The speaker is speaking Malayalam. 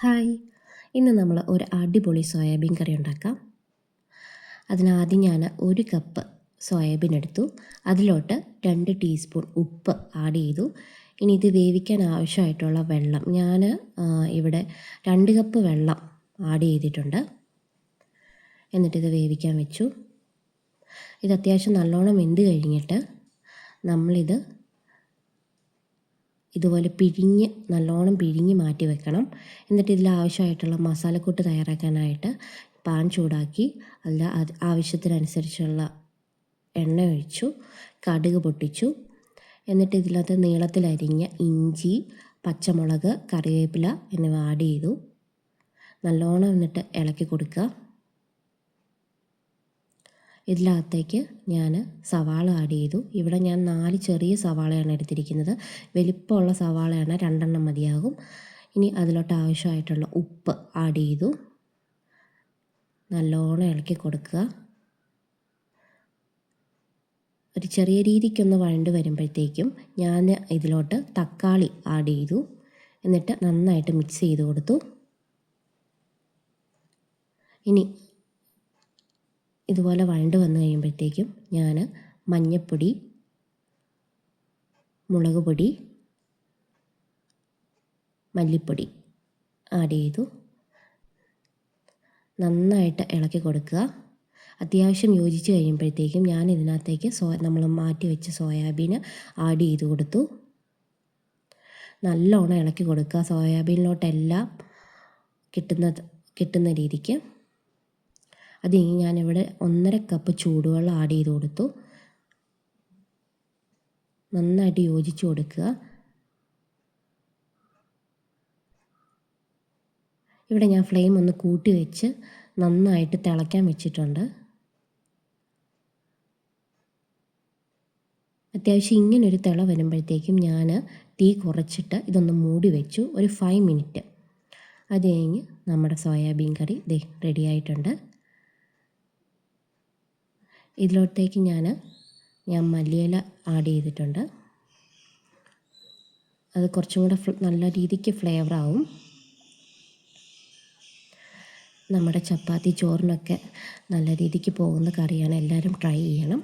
ഹായ്, ഇന്ന് നമ്മൾ ഒരു അടിപൊളി സോയാബീൻ കറി ഉണ്ടാക്കാം. അതിനാദ്യം ഞാൻ 1 കപ്പ് സോയാബീൻ എടുത്തു. അതിലോട്ട് 2 ടീസ്പൂൺ ഉപ്പ് ആഡ് ചെയ്തു. ഇനി ഇത് വേവിക്കാൻ ആവശ്യമായിട്ടുള്ള വെള്ളം ഞാൻ ഇവിടെ 2 കപ്പ് വെള്ളം ആഡ് ചെയ്തിട്ടുണ്ട്. എന്നിട്ടിത് വേവിക്കാൻ വെച്ചു. ഇത് അത്യാവശ്യം നല്ലോണം വെന്ത് കഴിഞ്ഞിട്ട് നമ്മളിത് ഇതുപോലെ നല്ലോണം പിഴിഞ്ഞ് മാറ്റി വെക്കണം. എന്നിട്ട് ഇതിൽ ആവശ്യമായിട്ടുള്ള മസാലക്കൂട്ട് തയ്യാറാക്കാനായിട്ട് പാൻ ചൂടാക്കി അതിൽ ആവശ്യത്തിനനുസരിച്ചുള്ള എണ്ണ ഒഴിച്ചു, കടുക് പൊട്ടിച്ചു. എന്നിട്ട് ഇതിനകത്ത് നീളത്തിലരിഞ്ഞ ഇഞ്ചി, പച്ചമുളക്, കറിവേപ്പില എന്നിവ ആഡ് ചെയ്തു. നല്ലോണം എന്നിട്ട് ഇളക്കി കൊടുക്കുക. ഇതിനകത്തേക്ക് ഞാൻ സവാള ആഡ് ചെയ്തു. ഇവിടെ ഞാൻ 4 ചെറിയ സവാളയാണ് എടുത്തിരിക്കുന്നത്. വലിപ്പമുള്ള സവാളയാണ്, 2 എണ്ണം മതിയാകും. ഇനി അതിലോട്ട് ആവശ്യമായിട്ടുള്ള ഉപ്പ് ആഡ് ചെയ്തു. നല്ലോണം ഇളക്കി കൊടുക്കുക. ഒരു ചെറിയ രീതിക്കൊന്ന് വഴണ്ട് വരുമ്പോഴത്തേക്കും ഞാൻ ഇതിലോട്ട് തക്കാളി ആഡ് ചെയ്തു. എന്നിട്ട് നന്നായിട്ട് മിക്സ് ചെയ്ത് കൊടുത്തു. ഇനി ഇതുപോലെ വഴണ്ട് വന്നു കഴിയുമ്പോഴത്തേക്കും ഞാൻ മഞ്ഞൾപ്പൊടി, മുളക് പൊടി, മല്ലിപ്പൊടി ആഡ് ചെയ്തു. നന്നായിട്ട് ഇളക്കി കൊടുക്കുക. അത്യാവശ്യം യോജിച്ച് കഴിയുമ്പോഴത്തേക്കും ഞാൻ ഇതിനകത്തേക്ക് നമ്മൾ മാറ്റി വെച്ച സോയാബീൻ ആഡ് ചെയ്ത് കൊടുത്തു. നല്ലോണം ഇളക്കി കൊടുക്കുക. സോയാബീനിലോട്ടെല്ലാം കിട്ടുന്ന രീതിക്ക്. അത് ഞാനിവിടെ 1.5 കപ്പ് ചൂടുവെള്ളം ആഡ് ചെയ്ത് കൊടുത്തു. നന്നായിട്ട് യോജിച്ച് കൊടുക്കുക. ഇവിടെ ഞാൻ ഫ്ലെയിം ഒന്ന് കൂട്ടി വെച്ച് നന്നായിട്ട് തിളയ്ക്കാൻ വെച്ചിട്ടുണ്ട്. അത്യാവശ്യം ഇങ്ങനൊരു തിള വരുമ്പോഴത്തേക്കും ഞാൻ തീ കുറച്ചിട്ട് ഇതൊന്ന് മൂടി വെച്ചു ഒരു 5 മിനിറ്റ്. അത് കഴിഞ്ഞ് നമ്മുടെ സോയാബീൻ കറി റെഡി ആയിട്ടുണ്ട്. ഇതിലോട്ടേക്ക് ഞാൻ മല്ലിയില ആഡ് ചെയ്തിട്ടുണ്ട്. അത് കുറച്ചും കൂടെ നല്ല രീതിക്ക് ഫ്ലേവറാവും. നമ്മുടെ ചപ്പാത്തി ചോറിനൊക്കെ നല്ല രീതിക്ക് പോകുന്ന കറിയാണ്. എല്ലാവരും ട്രൈ ചെയ്യണം.